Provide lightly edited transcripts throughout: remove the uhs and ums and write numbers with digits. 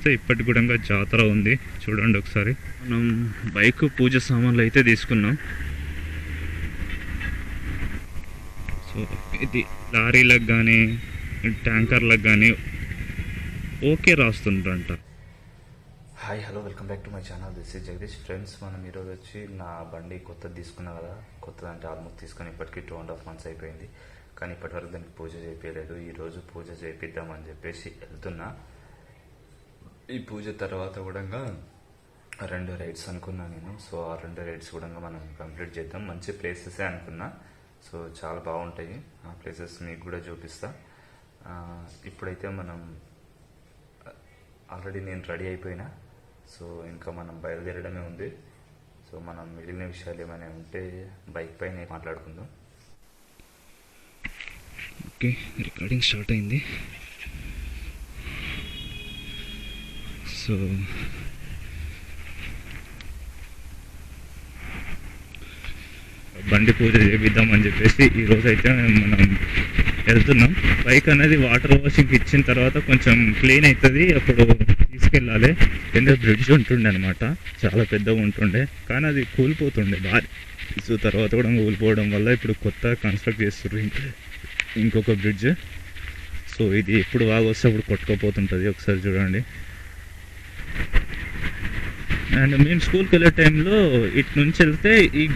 అయితే ఇప్పటికి కూడా జాతర ఉంది. చూడండి ఒకసారి. మనం బైక్ పూజ సామాన్లు అయితే తీసుకున్నాం. సో ఇది లారీలకు కానీ ట్యాంకర్లకు కానీ ఓకే రాస్తుంటారంట. Hi hello welcome back to my channel. This is Jagadish. Friends, మనం ఈరోజు వచ్చి నా బండి కొత్తది తీసుకున్నా కదా. కొత్తది అంటే ఆల్మోస్ట్ తీసుకొని ఇప్పటికీ 2.5 months అయిపోయింది. కానీ ఇప్పటివరకు దానికి పూజ చేయలేదు. ఈరోజు పూజ చేపిద్దామని చెప్పేసి వెళ్తున్నా. ఈ పూజ తర్వాత కూడా 2 రైడ్స్ అనుకున్నా నేను. సో ఆ 2 రైడ్స్ కూడా మనం కంప్లీట్ చేద్దాం. మంచి ప్లేసెసే అనుకున్నా. సో చాలా బాగుంటాయి ఆ ప్లేసెస్, మీకు కూడా చూపిస్తా. ఇప్పుడైతే మనం ఆల్రెడీ నేను రెడీ అయిపోయినా. సో ఇంకా మనం బయలుదేరడమే ఉంది. సో మనం మిగిలిన విషయాలు ఏమైనా ఉంటే బైక్ పైన మాట్లాడుకుందాం. ఓకే, రికార్డింగ్ స్టార్ట్ అయింది. సో బండి పూజ చేపిద్దామని చెప్పేసి ఈరోజు అయితే మనం వెళ్తున్నాం. బైక్ అనేది వాటర్ వాషింగ్ ఇచ్చిన తర్వాత కొంచెం క్లీన్ అవుతుంది, అప్పుడు తీసుకెళ్ళాలి. కింద బ్రిడ్జ్ ఉంటుండే అనమాట, చాలా పెద్దగా ఉంటుండే, కానీ అది కూలిపోతుండే భారీ. సో తర్వాత కూడా కూలిపోవడం వల్ల ఇప్పుడు కొత్త కన్స్ట్రక్ట్ చేస్తున్నారు ఇంకొక బ్రిడ్జ్. సో ఇది ఎప్పుడు బాగా వస్తే అప్పుడు కొట్టుకోపోతుంటుంది. ఒకసారి చూడండి. అండ్ మేము స్కూల్కి వెళ్ళే టైంలో ఇటు నుంచి వెళ్తే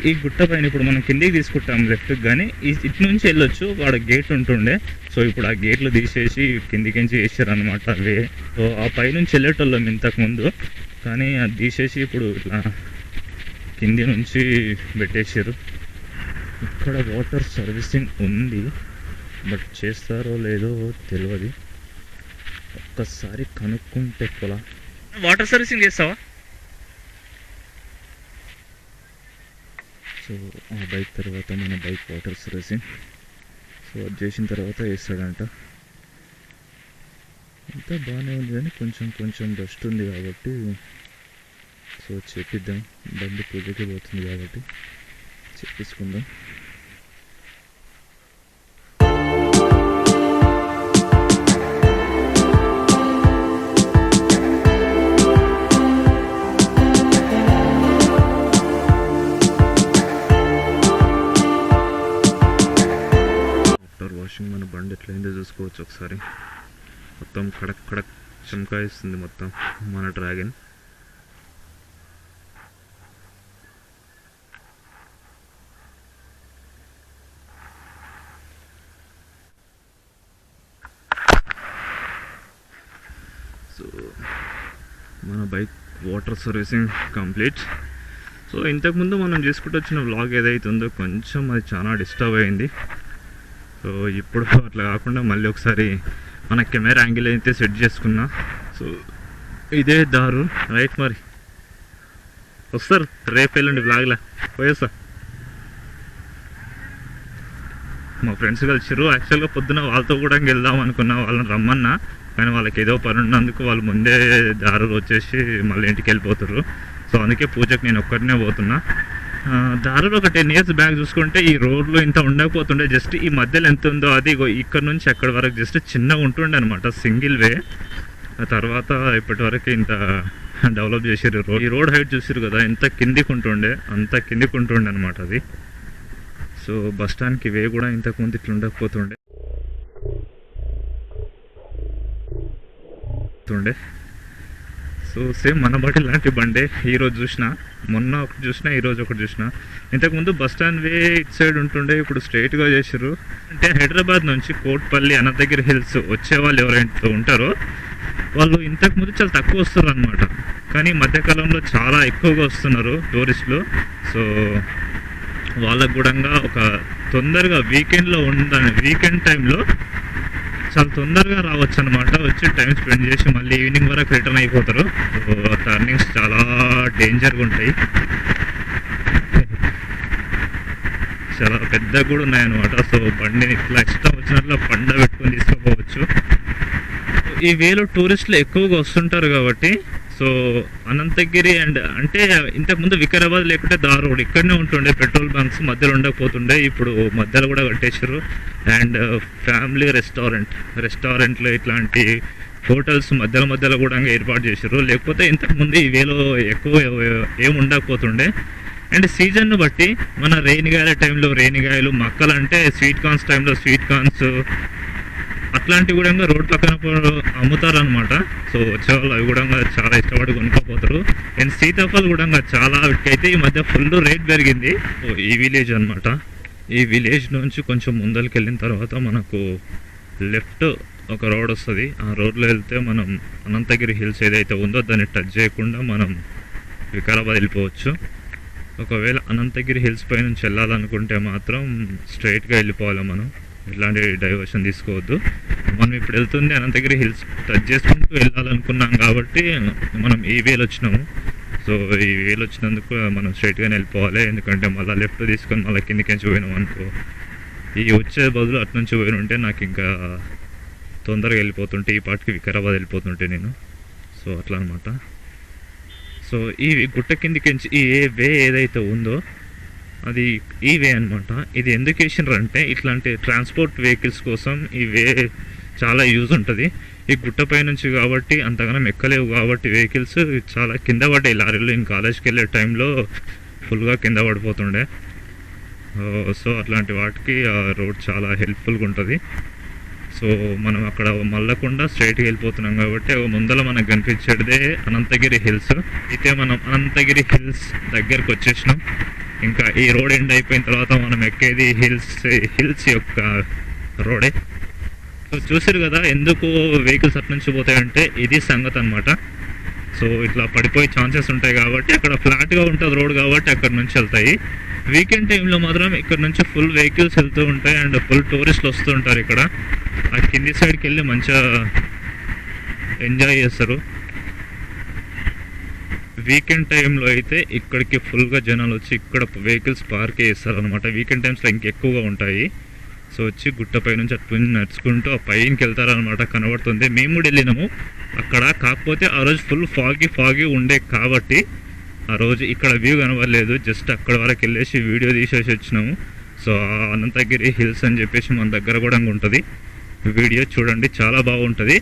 ఈ గుట్ట పైన ఇప్పుడు మనం కిందికి తీసుకుంటాం లెఫ్ట్కి, కానీ ఇటు నుంచి వెళ్ళొచ్చు. వాడు గేట్ ఉంటుండే. సో ఇప్పుడు ఆ గేట్లు తీసేసి కిందికించి వేసారు అనమాట అవే. సో ఆ పైనుంచి వెళ్ళేటోళ్ళం ఇంతకుముందు, కానీ అది తీసేసి ఇప్పుడు ఇట్లా కింది నుంచి పెట్టేసారు. ఇక్కడ వాటర్ సర్వీసింగ్ ఉంది, బట్ చేస్తారో లేదో తెలియదు. ఒక్కసారి కనుక్కుంటే పొలా. వాటర్ సర్వీసింగ్ చేస్తావా? సో ఆ బైక్ తర్వాత మన బైక్ వాటర్ సర్వీసింగ్. సో అది చేసిన తర్వాత వేస్తాడంట. అంతా బాగానే ఉంది, కానీ కొంచెం డస్ట్ ఉంది కాబట్టి సో చేపిద్దాం. బండి పూజకి పోతుంది కాబట్టి చేపించుకుందాం. వాషింగ్ మన బండి ఎట్లయిందో చూసుకోవచ్చు ఒకసారి. మొత్తం కడక్ కడక్ చమకాయిస్తుంది మొత్తం మన డ్రాగన్. సో మన bike water servicing complete. So ఇంతకుముందు మనం చేసుకుంటూ వచ్చిన వ్లాగ్ ఏదైతుందో కొంచెం అది చాలా డిస్టర్బ్ అయింది. సో ఇప్పుడు అట్లా కాకుండా మళ్ళీ ఒకసారి మన కెమెరా యాంగిల్ అయితే సెట్ చేసుకున్నా. సో ఇదే దారు రైట్. మరి వస్తారు రేపు వెళ్ళండి బ్లాగ్లా పోయేస్తా. మా ఫ్రెండ్స్ కలిసిరు. యాక్చువల్గా పొద్దున వాళ్ళతో కూడా వెళ్దాం అనుకున్నా, వాళ్ళని రమ్మన్నా, కానీ వాళ్ళకి ఏదో పని ఉన్నందుకు వాళ్ళు ముందే దారులు వచ్చేసి మళ్ళీ ఇంటికి వెళ్ళిపోతారు. సో అందుకే పూజకు నేను ఒక్కరినే పోతున్నా. దారిలో ఒక 10 years బ్యాక్ చూసుకుంటే ఈ రోడ్లో ఇంత ఉండకపోతుండే. జస్ట్ ఈ మధ్యలో ఎంత ఉందో అది ఇక్కడ నుంచి అక్కడి వరకు జస్ట్ చిన్నగా ఉంటుండే అనమాట, సింగిల్ వే. ఆ తర్వాత ఇప్పటి వరకు ఇంత డెవలప్ చేసారు రోడ్. ఈ రోడ్ హైట్ చూసారు కదా, ఎంత కిందికి ఉంటుండే అంత కిందికి ఉంటుండే అనమాట అది. సో బస్ స్టాండ్కి వే కూడా ఇంతకుముందు ఇట్లా ఉండకపోతుండే. సో సేమ్ మన బండి లాంటి బండే. ఈరోజు చూసిన, మొన్న ఒకటి చూసిన, ఈరోజు ఒకటి చూసిన. ఇంతకుముందు బస్ స్టాండ్ వే ఇటు సైడ్ ఉంటుండే, ఇప్పుడు స్ట్రైట్గా చేసారు. అంటే హైదరాబాద్ నుంచి కోట్పల్లి, అనంతగిరి హిల్స్ వచ్చే వాళ్ళు ఎవరైతే ఉంటారో వాళ్ళు ఇంతకుముందు చాలా తక్కువ వస్తారు అనమాట, కానీ మధ్యకాలంలో చాలా ఎక్కువగా వస్తున్నారు టూరిస్టులు. సో వాళ్ళకు కూడా ఒక తొందరగా వీకెండ్లో వీకెండ్ టైంలో చాలా తొందరగా రావచ్చు అనమాట. వచ్చి టైం స్పెండ్ చేసి మళ్ళీ ఈవినింగ్ వరకు రిటర్న్ అయిపోతారు. సో టర్నింగ్స్ చాలా డేంజర్గా ఉంటాయి, చాలా పెద్దగా కూడా ఉన్నాయన్నమాట. సో బండిని ఇట్లా ఇష్టం వచ్చినట్లు పండ పెట్టుకొని తీసుకోపోవచ్చు. ఈ వేలో టూరిస్టులు ఎక్కువగా వస్తుంటారు కాబట్టి సో అనంతగిరి అండ్ అంటే ఇంతకుముందు వికారాబాద్ లేకుంటే దార్ రోడ్ ఇక్కడనే ఉంటుండే, పెట్రోల్ బంక్స్ మధ్యలో ఉండకపోతుండే, ఇప్పుడు మధ్యలో కూడా కట్టేసారు. అండ్ ఫ్యామిలీ రెస్టారెంట్లో ఇట్లాంటి హోటల్స్ మధ్యలో మధ్యలో కూడా ఏర్పాటు చేశారు. లేకపోతే ఇంతకుముందు ఈ వేలో ఎక్కువ ఏమి ఉండకపోతుండే. అండ్ సీజన్ను బట్టి మన రేణిగాయల టైంలో రేణిగాయలు, మక్కలు అంటే స్వీట్ కార్న్స్ టైంలో స్వీట్ కార్న్స్ అట్లాంటివి కూడా రోడ్ పక్కన అమ్ముతారనమాట. సో వచ్చేవాళ్ళు అవి కూడా చాలా ఇష్టపడి కొనుక్కోపోతారు. అండ్ సీతాఫలం కూడా చాలా వీటికైతే ఈ మధ్య ఫుల్ రేట్ పెరిగింది. సో ఈ విలేజ్ అనమాట. ఈ విలేజ్ నుంచి కొంచెం ముందరికి వెళ్ళిన తర్వాత మనకు లెఫ్ట్ ఒక రోడ్ వస్తుంది. ఆ రోడ్లో వెళ్తే మనం అనంతగిరి హిల్స్ ఏదైతే ఉందో దాన్ని టచ్ చేయకుండా మనం వికారాబాద్ వెళ్ళిపోవచ్చు. ఒకవేళ అనంతగిరి హిల్స్ పై నుంచి వెళ్ళాలనుకుంటే మాత్రం స్ట్రైట్గా వెళ్ళిపోవాలి. మనం ఇట్లాంటి డైవర్షన్ తీసుకోవద్దు. మనం ఇప్పుడు వెళ్తుంది అనంతగిరి హిల్స్ టచ్ చేసుకుంటూ వెళ్ళాలనుకున్నాం కాబట్టి మనం ఈ వేలు వచ్చినాము. సో ఈ వేలు వచ్చినందుకు మనం స్ట్రైట్గానే వెళ్ళిపోవాలి. ఎందుకంటే మళ్ళీ లెఫ్ట్ తీసుకొని మళ్ళీ కిందకి పోయినాం అనుకో, ఈ వచ్చే బదులు అటు నుంచి పోయిన ఉంటే నాకు ఇంకా తొందరగా వెళ్ళిపోతుంటే ఈ పాటికి వికారాబాద్ వెళ్ళిపోతుంటే నేను. సో అట్లా అనమాట. సో ఈ గుట్ట కిందికి ఈ వే ఏదైతే ఉందో అది ఈ వే అనమాట. ఇది ఎందుకు వేసినారు అంటే ఇట్లాంటి ట్రాన్స్పోర్ట్ వెహికల్స్ కోసం ఈ వే చాలా యూజ్ ఉంటుంది. ఈ గుట్టపై నుంచి కాబట్టి అంతగానం ఎక్కలేవు కాబట్టి వెహికల్స్ చాలా కింద పడ్డాయి. లారీలు నేను కాలేజ్కి వెళ్ళే టైంలో ఫుల్గా కింద పడిపోతుండే. సో అట్లాంటి వాటికి ఆ రోడ్ చాలా హెల్ప్ఫుల్గా ఉంటుంది. సో మనం అక్కడ మళ్ళకుండా స్ట్రైట్గా వెళ్ళిపోతున్నాం కాబట్టి ముందర మనకు కనిపించేదే అనంతగిరి హిల్స్. అయితే మనం అనంతగిరి హిల్స్ దగ్గరకు వచ్చేసినాం. ఇంకా ఈ రోడ్ ఎండ్ అయిపోయిన తర్వాత మనం ఎక్కేది హిల్స్ యొక్క రోడే. సో చూసారు కదా ఎందుకు వెహికల్స్ అటు నుంచి పోతాయంటే ఇది సంగతి అనమాట. సో ఇట్లా పడిపోయే ఛాన్సెస్ ఉంటాయి కాబట్టి అక్కడ ఫ్లాట్గా ఉంటుంది రోడ్ కాబట్టి అక్కడ నుంచి వెళ్తాయి. వీకెండ్ టైంలో మాత్రం ఇక్కడ నుంచి ఫుల్ వెహికల్స్ వెళ్తూ ఉంటాయి అండ్ ఫుల్ టూరిస్టులు వస్తూ ఉంటారు. ఇక్కడ ఆ కింది సైడ్కి వెళ్ళి మంచిగా ఎంజాయ్ చేస్తారు. వీకెండ్ టైంలో అయితే ఇక్కడికి ఫుల్గా జనాలు వచ్చి ఇక్కడ వెహికల్స్ పార్క్ చేస్తారు అనమాట. వీకెండ్ టైమ్స్లో ఇంకెక్కువగా ఉంటాయి. సో వచ్చి గుట్టపై నుంచి అటు నడుచుకుంటూ ఆ పైనకి వెళ్తారనమాట. కనబడుతుంది. మేము కూడా వెళ్ళినాము అక్కడ. కాకపోతే ఆ రోజు ఫుల్ ఫాగీ ఉండే కాబట్టి ఆ రోజు ఇక్కడ వ్యూ కనబడలేదు. జస్ట్ అక్కడ వరకు వెళ్ళేసి వీడియో తీసేసి వచ్చినాము. సో అనంతగిరి హిల్స్ అని చెప్పేసి మన దగ్గర కూడా ఉంటుంది. వీడియో చూడండి, చాలా బాగుంటుంది.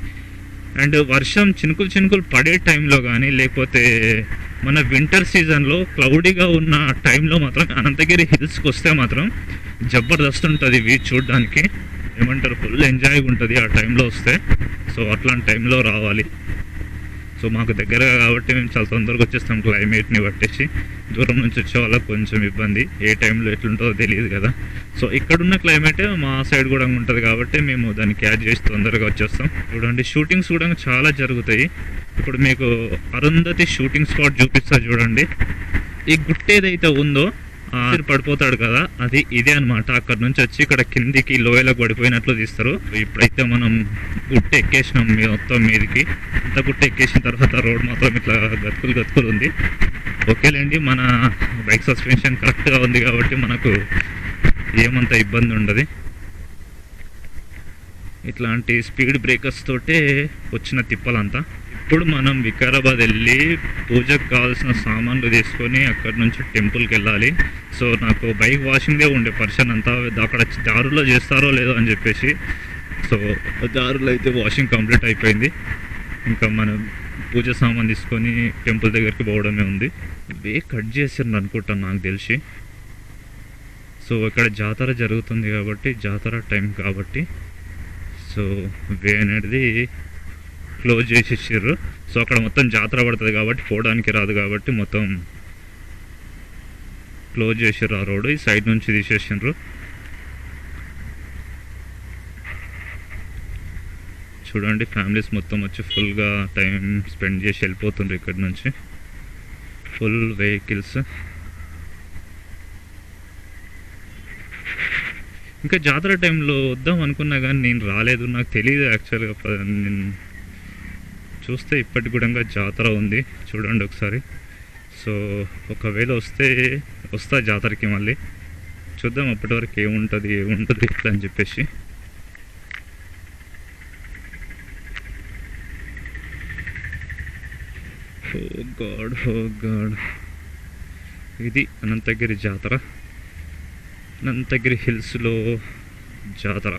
అండ్ వర్షం చినుకులు పడే టైంలో కానీ లేకపోతే మన వింటర్ సీజన్లో క్లౌడీగా ఉన్న టైంలో మాత్రం అనంతగిరి హిల్స్కి వస్తే మాత్రం జబర్దస్త్ ఉంటుంది వ్యూ చూడడానికి. ఏమంటారు, ఫుల్ ఎంజాయ్ ఉంటుంది ఆ టైంలో వస్తే. సో అట్లాంటి టైంలో రావాలి. సో మాకు దగ్గర కాబట్టి మేము చాలా తొందరగా వచ్చేస్తాం క్లైమేట్ని పట్టేసి. దూరం నుంచి వచ్చే వాళ్ళకి కొంచెం ఇబ్బంది, ఏ టైంలో ఎట్లుంటుందో తెలియదు కదా. సో ఇక్కడున్న క్లైమేటే మా సైడ్ కూడా ఉంటుంది కాబట్టి మేము దాన్ని క్యాచ్ చేసి తొందరగా వచ్చేస్తాం. చూడండి షూటింగ్స్ కూడా చాలా జరుగుతాయి. ఇప్పుడు మీకు అరుంధతి షూటింగ్ స్పాట్ చూపిస్తా చూడండి. ఈ గుట్ట ఏదైతే ఉందో పడిపోతాడు కదా, అది ఇదే అనమాట. అక్కడ నుంచి వచ్చి ఇక్కడ కిందికి లోయలకు పడిపోయినట్లు తీస్తారు. ఇప్పుడైతే మనం గుట్ట ఎక్కేసినాం మొత్తం మీదికి. అంత గుట్ట ఎక్కేసిన తర్వాత రోడ్ మాత్రం ఇట్లా గతుకులు ఉంది. ఓకేలేండి, మన బైక్ సస్పెన్షన్ కరెక్ట్గా ఉంది కాబట్టి మనకు ఏమంత ఇబ్బంది ఉండదు. ఇట్లాంటి స్పీడ్ బ్రేకర్స్ తోటే వచ్చిన తిప్పలంతా. ఇప్పుడు మనం వికారాబాద్ వెళ్ళి పూజకు కావాల్సిన సామాన్లు తీసుకొని అక్కడ నుంచి టెంపుల్కి వెళ్ళాలి. సో నాకు బైక్ వాషింగ్దే ఉండే పర్సన్ అంతా. అక్కడ దారులో చేస్తారో లేదో అని చెప్పేసి. సో దారులో అయితే వాషింగ్ కంప్లీట్ అయిపోయింది. ఇంకా మనం పూజ సామాన్ తీసుకొని టెంపుల్ దగ్గరికి పోవడమే ఉంది. వే కట్ చేసారు అనుకుంటాను నాకు తెలిసి. సో ఇక్కడ జాతర జరుగుతుంది కాబట్టి, జాతర టైం కాబట్టి సో వే అనేది క్లోజ్ చేసేసారు. సో అక్కడ మొత్తం జాతర పడుతుంది కాబట్టి పోవడానికి రాదు కాబట్టి మొత్తం క్లోజ్ చేసారు ఆ రోడ్డు. ఈ సైడ్ నుంచి తీసేసారు. చూడండి ఫ్యామిలీస్ మొత్తం వచ్చి ఫుల్గా టైం స్పెండ్ చేసి వెళ్ళిపోతుండ్రు ఇక్కడ నుంచి. Full vehicles. ఇంకా జాతర టైంలో వద్దాం అనుకున్నా కానీ నేను రాలేదు. నాకు తెలియదు యాక్చువల్గా. నేను చూస్తే ఇప్పటికి కూడా జాతర ఉంది చూడండి ఒకసారి. సో ఒకవేళ వస్తా జాతరకి మళ్ళీ చూద్దాం. అప్పటి వరకు ఏముంటుంది ఇట్లా అని చెప్పేసి. ఓ గాడ్, ఇది అనంతగిరి జాతర. అనంతగిరి హిల్స్లో జాతర.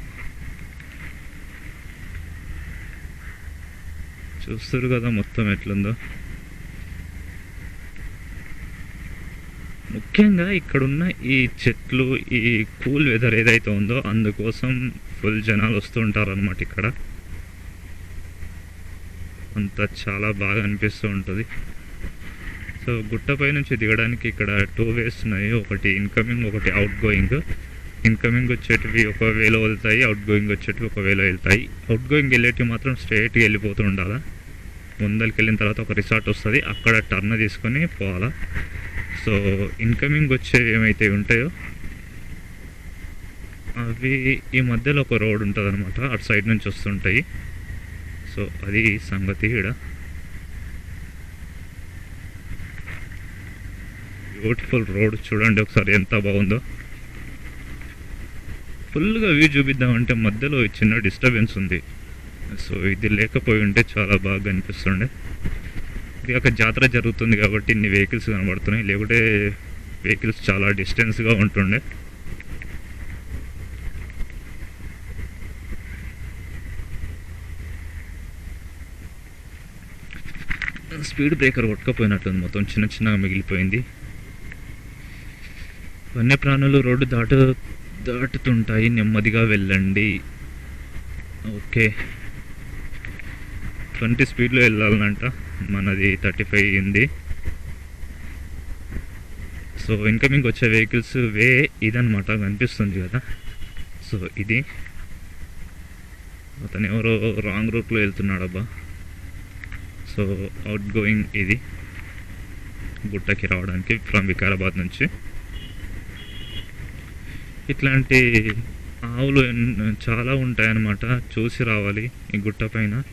చూస్తారు కదా మొత్తం ఎట్లుందో. ముఖ్యంగా ఇక్కడున్న ఈ చెట్లు, ఈ కూల్ వెదర్ ఏదైతే ఉందో అందుకోసం ఫుల్ జనాలు వస్తూ ఉంటారు అనమాట. ఇక్కడ అంతా చాలా బాగా అనిపిస్తూ ఉంటుంది. సో గుట్టపై నుంచి దిగడానికి ఇక్కడ 2 వేస్ ఉన్నాయి. ఒకటి ఇన్కమింగ్, ఒకటి అవుట్ గోయింగ్. ఇన్కమింగ్ వచ్చేటివి ఒక వేలో వెళ్తాయి, అవుట్ గోయింగ్ వచ్చేటివి ఒక వేలో వెళ్తాయి. అవుట్ గోయింగ్ వెళ్ళేటివి మాత్రం స్ట్రైట్గా వెళ్ళిపోతూ ఉండాలా. ముందరికి వెళ్ళిన తర్వాత ఒక రిసార్ట్ వస్తుంది, అక్కడ టర్న్ తీసుకొని పోవాలా. సో ఇన్కమింగ్ వచ్చేవి ఏమైతే ఉంటాయో అవి ఈ మధ్యలో ఒక రోడ్ ఉంటుంది అనమాట, అటు సైడ్ నుంచి వస్తుంటాయి. సో అది సంగతి. ఇక్కడ బ్యూటిఫుల్ రోడ్ చూడండి ఒకసారి ఎంత బాగుందో. ఫుల్గా వ్యూ చూపిద్దామంటే మధ్యలో చిన్న డిస్టర్బెన్స్ ఉంది. సో ఇది లేకపోయి ఉంటే చాలా బాగా అనిపిస్తుండే. ఇది ఒక జాతర జరుగుతుంది కాబట్టి ఇన్ని వెహికల్స్ కనబడుతున్నాయి, లేకుంటే వెహికల్స్ చాలా డిస్టెన్స్గా ఉంటుండే. స్పీడ్ బ్రేకర్ కొట్టుకపోయినట్టుంది, మొత్తం చిన్న చిన్నగా మిగిలిపోయింది. వన్యప్రాణులు రోడ్డు దాటుతుంటాయి, నెమ్మదిగా వెళ్ళండి. ఓకే, 20 స్పీడ్లో వెళ్ళాలంట, మనది 35 ఉంది. సో ఇన్కమింగ్ వచ్చే వెహికల్స్ వే ఇదనమాట, కనిపిస్తుంది కదా. సో ఇది అతను ఎవరో రాంగ్ రూట్లో వెళ్తున్నాడబ్బా. సో అవుట్ గోయింగ్ ఇది గుట్టకి రావడానికి ఫ్రమ్ వికారాబాద్ నుంచి. ఇట్లాంటి ఆవులు చాలా ఉంటాయన్నమాట, చూసి రావాలి. ఈ గుట్ట పైన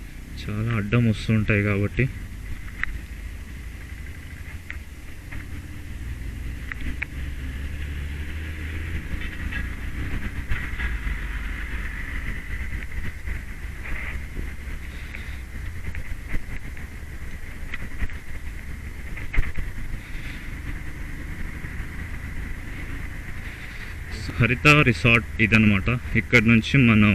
చాలా అడ్డం వస్తుంటాయి కాబట్టి. హరిత రిసార్ట్ ఇదనమాట. ఇక్కడ నుంచి మనం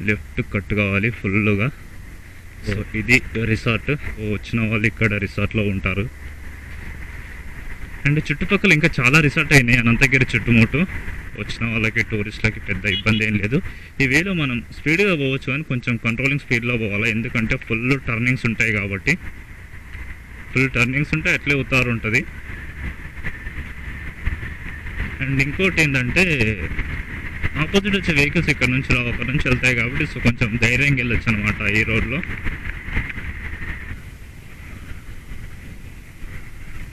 లెఫ్ట్ కట్ కావాలి ఫుల్గా. సో ఇది రిసార్ట్. వచ్చిన వాళ్ళు ఇక్కడ రిసార్ట్లో ఉంటారు. అండ్ చుట్టుపక్కల ఇంకా చాలా రిసార్ట్ అయినాయి అనంతగిరి చుట్టుముట్టు. వచ్చిన వాళ్ళకి టూరిస్టులకి పెద్ద ఇబ్బంది ఏం లేదు. ఈ వేలో మనం స్పీడ్గా పోవచ్చు కానీ కొంచెం కంట్రోలింగ్ స్పీడ్లో పోవాలి, ఎందుకంటే ఫుల్ టర్నింగ్స్ ఉంటాయి కాబట్టి. ఫుల్ టర్నింగ్స్ ఉంటే అట్లే ఉతారు ఉంటుంది. అండ్ ఇంకోటి ఏంటంటే ఆపోజిట్ వచ్చే వెహికల్స్ ఇక్కడ నుంచి అక్కడ నుంచి వెళ్తాయి కాబట్టి సో కొంచెం ధైర్యంగా వెళ్ళొచ్చు అనమాట ఈ రోడ్లో.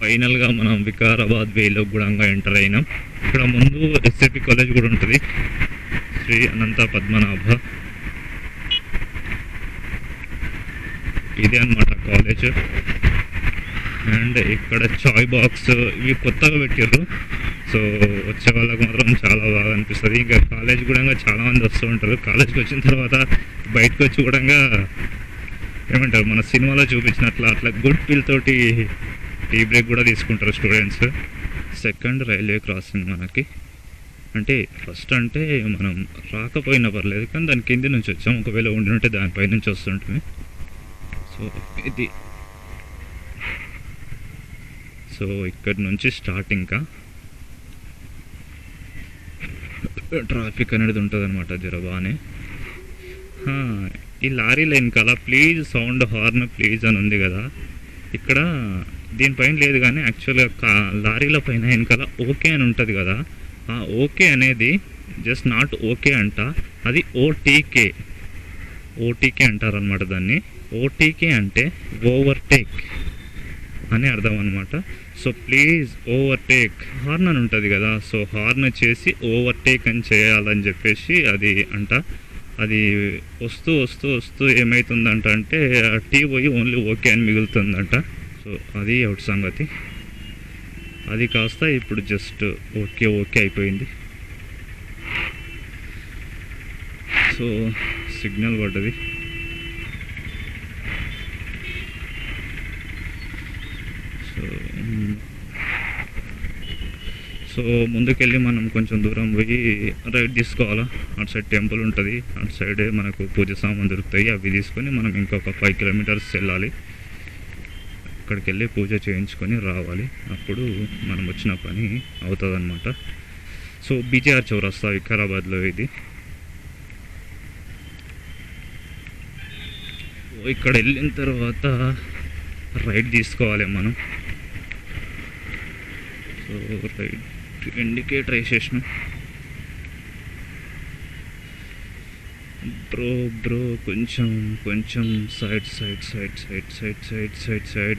ఫైనల్గా మనం వికారాబాద్ వేలో కూడా ఎంటర్ అయినాం. ఇక్కడ ముందు ఎస్ఏపి కాలేజ్ కూడా ఉంటుంది, శ్రీ అనంత పద్మనాభ. ఇదే అనమాట కాలేజ్. అండ్ ఇక్కడ చాయ్ బాక్స్ ఇవి కొత్తగా పెట్టారు. సో వచ్చే వాళ్ళకి మాత్రం చాలా బాగా అనిపిస్తుంది. ఇంకా కాలేజ్ కూడా చాలా మంది వస్తూ ఉంటారు. కాలేజ్కి వచ్చిన తర్వాత బయటకు వచ్చి కూడా ఏమంటారు, మన సినిమాలో చూపించినట్లు అట్లా గుడ్ ఫీల్ తోటి టీ బ్రేక్ కూడా తీసుకుంటారు స్టూడెంట్స్. సెకండ్ రైల్వే క్రాసింగ్ మనకి. అంటే ఫస్ట్ అంటే మనం రాకపోయినా పర్లేదు కానీ దాని కింది నుంచి వచ్చాం, ఒకవేళ ఉండి ఉంటే దానిపై నుంచి వస్తుంటుంది. సో ఇది సో ఇక్కడ నుంచి స్టార్ట్. ఇంకా ట్రాఫిక్ అనేది ఉంటుంది అనమాట జర బాగానే. ఈ లారీ లైన్ కదా ప్లీజ్ సౌండ్ హార్న్ ప్లీజ్ అని ఉంది కదా, ఇక్కడ దీనిపైన లేదు కానీ యాక్చువల్గా లారీల పైన వెనకాల ఓకే అని ఉంటుంది కదా. ఆ ఓకే అనేది జస్ట్ నాట్ ఓకే అంట, అది ఓటీకే. ఓటీకే అంటారు అనమాట దాన్ని. ఓటీకే అంటే ఓవర్టేక్ అని అర్థం అనమాట. సో ప్లీజ్ ఓవర్టేక్, హార్న్ అని ఉంటుంది కదా, సో హార్న్ చేసి ఓవర్టేక్ అని చేయాలని చెప్పేసి అది అంట. అది వస్తూ వస్తూ వస్తూ ఏమవుతుందంట అంటే టీ పోయి ఓన్లీ ఓకే అని మిగులుతుందంట. సో అది అవుట్ సంగతి. అది కాస్త ఇప్పుడు జస్ట్ ఓకే ఓకే అయిపోయింది. సో సిగ్నల్ పడ్డది. సో ముందుకెళ్ళి మనం కొంచెం దూరం పోయి రైట్ తీసుకోవాలా. అటు సైడ్ టెంపుల్ ఉంటుంది, అటు సైడే మనకు పూజ సామాన్ దొరుకుతాయి. అవి తీసుకొని మనం ఇంకొక 5 కిలోమీటర్స్ వెళ్ళాలి. అక్కడికి వెళ్ళి పూజ చేయించుకొని రావాలి. అప్పుడు మనం వచ్చిన పని అవుతుంది అనమాట. సో బీజేఆర్ చౌరస్తా వికారాబాద్లో ఇది. ఇక్కడ వెళ్ళిన తర్వాత రైట్ తీసుకోవాలి మనం. సో రైట్ ఇండికేటర్ వేసేసినాం. బ్రో కొంచెం సైడ్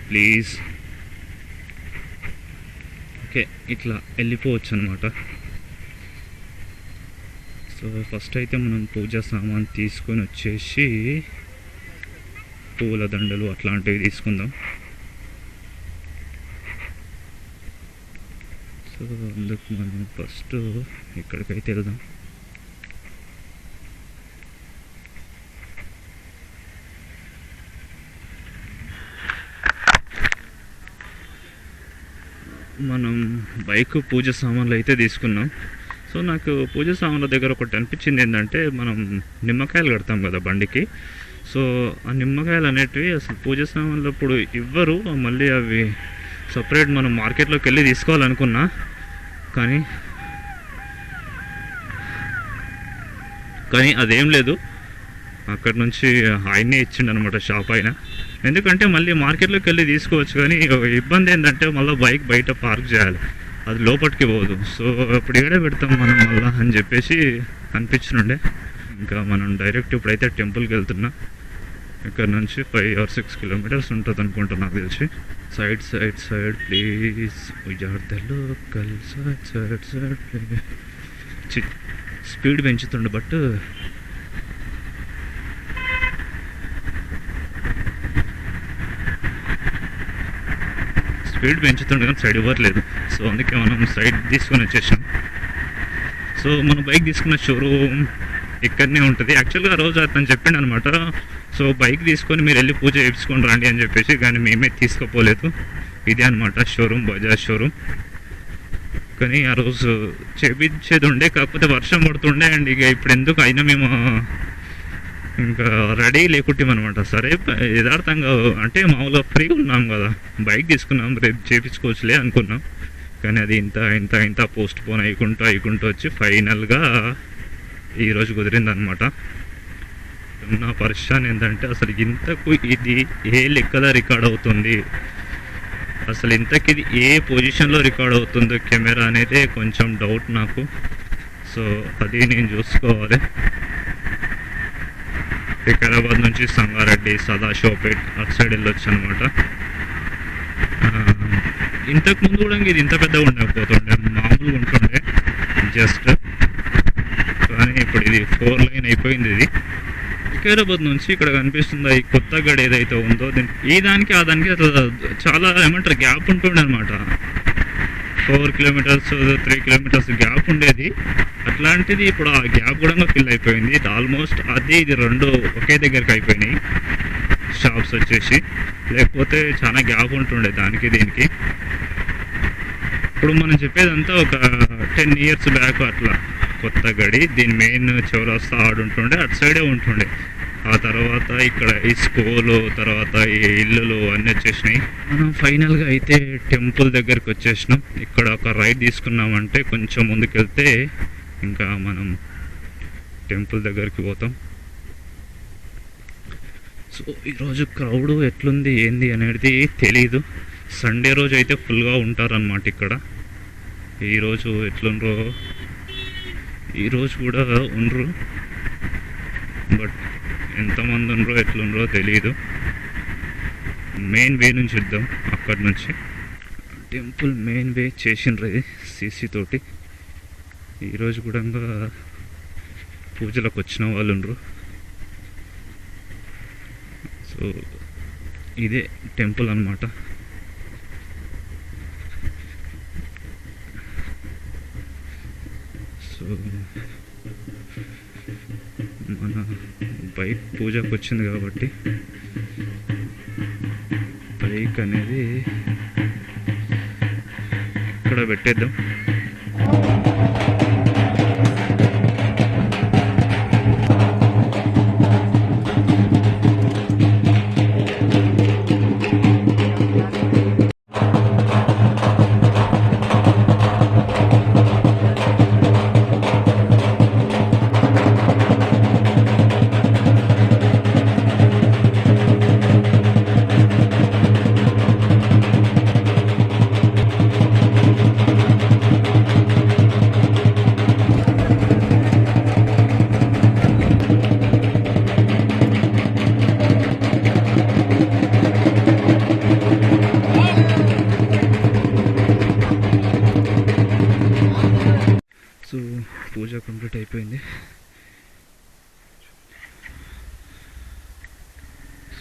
ప్లీజ్. ఓకే, ఇట్లా వెళ్ళిపోవచ్చు అనమాట. సో ఫస్ట్ అయితే మనం పూజా సామాన్ తీసుకొని వచ్చేసి పూల దండలు అట్లాంటివి తీసుకుందాం. సో అందుకు మనం ఫస్ట్ ఇక్కడికైతే వెళ్దాం. మనం బైక్ పూజ సామాన్లు అయితే తీసుకున్నాం. సో నాకు పూజ సామాన్ల దగ్గర ఒకటి అనిపించింది ఏంటంటే, మనం నిమ్మకాయలు కడతాం కదా బండికి. సో ఆ నిమ్మకాయలు అనేటివి అసలు పూజ సామాన్లు అప్పుడు ఇవ్వరు. మళ్ళీ అవి సపరేట్ మనం మార్కెట్లోకి వెళ్ళి తీసుకోవాలనుకున్నా, కానీ అదేం లేదు. అక్కడ నుంచి ఆయనే ఇచ్చిండు అనమాట, షాప్ ఆయన. ఎందుకంటే మళ్ళీ మార్కెట్లోకి వెళ్ళి తీసుకోవచ్చు, కానీ ఇబ్బంది ఏంటంటే మళ్ళీ బైక్ బయట పార్క్ చేయాలి, అది లోపలికి పోదు. సో ఇప్పుడు ఏడే పెడతాం మనం మళ్ళీ అని చెప్పేసి అనిపించినుండే. ఇంకా మనం డైరెక్ట్ ఇప్పుడైతే టెంపుల్కి వెళ్తున్నా. ఇక్కడ నుంచి 5 or 6 కిలోమీటర్స్ ఉంటుంది అనుకుంటా నాకు తెలిసి. Side please, local side speed పెంచుతుండే, బట్ కానీ సైడ్ ఇవ్వట్లేదు. సో అందుకే మనం సైడ్ తీసుకొని వచ్చేసాం. సో మన బైక్ తీసుకున్న షోరూమ్ ఇక్కడనే ఉంటుంది. యాక్చువల్గా ఆ రోజు అతను చెప్పిండు అనమాట, సో బైక్ తీసుకొని మీరు వెళ్ళి పూజ చేయించుకొని రండి అని చెప్పేసి, కానీ మేమే తీసుకుపోలేదు. ఇదే అనమాట షోరూమ్, బజాజ్ షోరూమ్. కానీ ఆ రోజు చేయించేది ఉండే, కాకపోతే వర్షం పడుతుండే. అండ్ ఇక ఇప్పుడు ఎందుకు అయినా మేము ఇంకా రెడీ లేకుంటామన్నమాట. సరే యథార్థంగా అంటే మామూలుగా ఫ్రీగా ఉన్నాం కదా, బైక్ తీసుకున్నాం, రేపు చేయించుకోవచ్చులే అనుకున్నాం. కానీ అది ఇంత పోస్ట్ పోన్ అయ్యుకుంటూ వచ్చి ఫైనల్గా ఈరోజు కుదిరిందనమాట. నా పరిస్థితి ఏంటంటే, అసలు ఇంతకు ఇది ఏ లెక్కలో రికార్డ్ అవుతుంది, అసలు ఇంతకి ఇది ఏ పొజిషన్లో రికార్డ్ అవుతుందో కెమెరా అనేది కొంచెం డౌట్ నాకు. సో అది నేను చూసుకోవాలి. వికారాబాద్ నుంచి సంగారెడ్డి, సదాశివపేట్ అటు సైడ్ వెళ్ళొచ్చు అనమాట. ఇంతకుముందు కూడా ఇది ఇంత పెద్దగా ఉండకపోతుండే, మామూలుగా ఉంటుండే జస్ట్. కానీ ఇప్పుడు ఇది 4 లైన్ అయిపోయింది. ఇది వికారాబాద్ నుంచి ఇక్కడ కనిపిస్తుంది ఈ కొత్త గడ ఏదైతే ఉందో, ఈ దానికి ఆ దానికి చాలా ఏమంటారు గ్యాప్ ఉంటుండే అనమాట. 4 కిలోమీటర్స్ 3 కిలోమీటర్స్ గ్యాప్ ఉండేది. అట్లాంటిది ఇప్పుడు ఆ గ్యాప్ కూడా ఫిల్ అయిపోయింది. ఇది ఆల్మోస్ట్ అది ఇది రెండు ఒకే దగ్గరికి అయిపోయినాయి షాప్స్ వచ్చేసి. లేకపోతే చాలా గ్యాప్ ఉంటుండే దానికి దీనికి. ఇప్పుడు మనం చెప్పేదంతా ఒక 10 years బ్యాక్ అట్లా కొత్త గడి. దీని మెయిన్ చౌరస్తా ఆడుంటుండే, అటు సైడే ఉంటుండే. ఆ తర్వాత ఇక్కడ ఈ స్కూలు, తర్వాత ఈ ఇల్లులు అన్నీ వచ్చేసినాయి. మనం ఫైనల్గా అయితే టెంపుల్ దగ్గరికి వచ్చేసినాం. ఇక్కడ ఒక రైడ్ తీసుకున్నామంటే కొంచెం ముందుకెళ్తే ఇంకా మనం టెంపుల్ దగ్గరికి పోతాం. సో ఈరోజు క్రౌడ్ ఎట్లుంది ఏంది అనేది తెలీదు. సండే రోజు అయితే ఫుల్గా ఉంటారన్నమాట ఇక్కడ. ఈరోజు ఎట్లుండ్రో, ఈరోజు కూడా ఉండరు, బట్ ఎంతమంది ఉండరో ఎట్లుండ్రో తెలీదు. మెయిన్ వే నుంచి ఇద్దాం. అక్కడి నుంచి టెంపుల్ మెయిన్ వే చేసిండ్రు ఇది సీసీ తోటి. ఈరోజు కూడా పూజలకు వచ్చిన వాళ్ళు ఉండరు. సో ఇదే టెంపుల్ అన్నమాట. సో మన బైక్ పూజకు వచ్చింది కాబట్టి బైక్ అనేది ఇక్కడ పెట్టేద్దాం.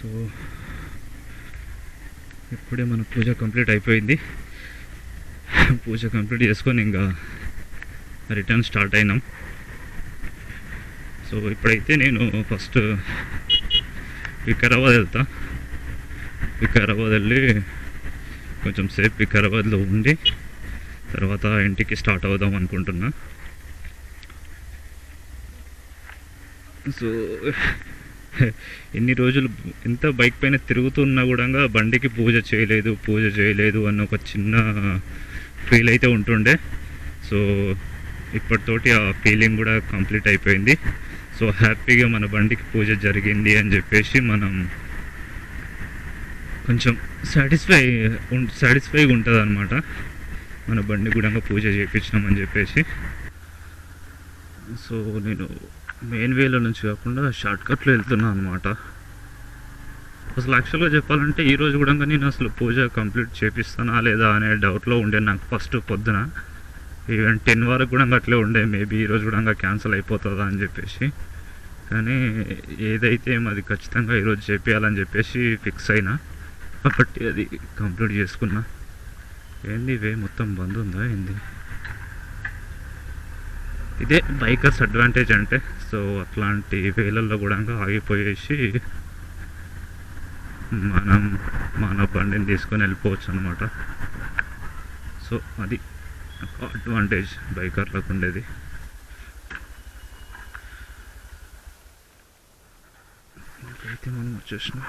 సో ఇప్పుడే మన పూజ కంప్లీట్ అయిపోయింది. పూజ కంప్లీట్ చేసుకొని ఇంకా రిటర్న్ స్టార్ట్ అయినాం. సో ఇప్పుడైతే నేను ఫస్ట్ వికారాబాద్ వెళ్తా. వికారాబాద్ వెళ్ళి కొంచెం సేపు వికారాబాద్లో ఉండి తర్వాత ఇంటికి స్టార్ట్ అవుదాం అనుకుంటున్నా. సో ఎన్ని రోజులు ఎంత బైక్ పైన తిరుగుతున్నా కూడా బండికి పూజ చేయలేదు అన్న ఒక చిన్న ఫీల్ అయితే ఉంటుండే. సో ఇప్పటితోటి ఆ ఫీలింగ్ కూడా కంప్లీట్ అయిపోయింది. సో హ్యాపీగా మన బండికి పూజ జరిగింది అని చెప్పేసి మనం కొంచెం సాటిస్ఫైగా ఉంటుంది అనమాట. మన బండి కూడా పూజ చేయించినామని చెప్పేసి. సో నేను మెయిన్ వేలో నుంచి కాకుండా షార్ట్ కట్లో వెళ్తున్నాను అనమాట. అసలు యాక్చువల్గా చెప్పాలంటే ఈరోజు కూడా నేను అసలు పూజ కంప్లీట్ చేపిస్తానా లేదా అనే డౌట్లో ఉండే నాకు ఫస్ట్ పొద్దున. ఈవెన్ 10 వరకు కూడా అట్లే ఉండే, మేబీ ఈరోజు కూడా క్యాన్సిల్ అయిపోతుందా అని చెప్పేసి. కానీ ఏదైతే అది ఖచ్చితంగా ఈరోజు చేపించాలని చెప్పేసి ఫిక్స్ అయినా కాబట్టి అది కంప్లీట్ చేసుకున్నా. ఏంది వే మొత్తం బంద్ ఉందా ఏంది? ఇదే బైకర్స్ అడ్వాంటేజ్ అంటే. సో అట్లాంటి వేలల్లో కూడా ఆగిపోయేసి మనం మన బండిని తీసుకొని వెళ్ళిపోవచ్చు అనమాట. సో అది అడ్వాంటేజ్ బైకర్లకు ఉండేది. అయితే మనం వచ్చేసినాం.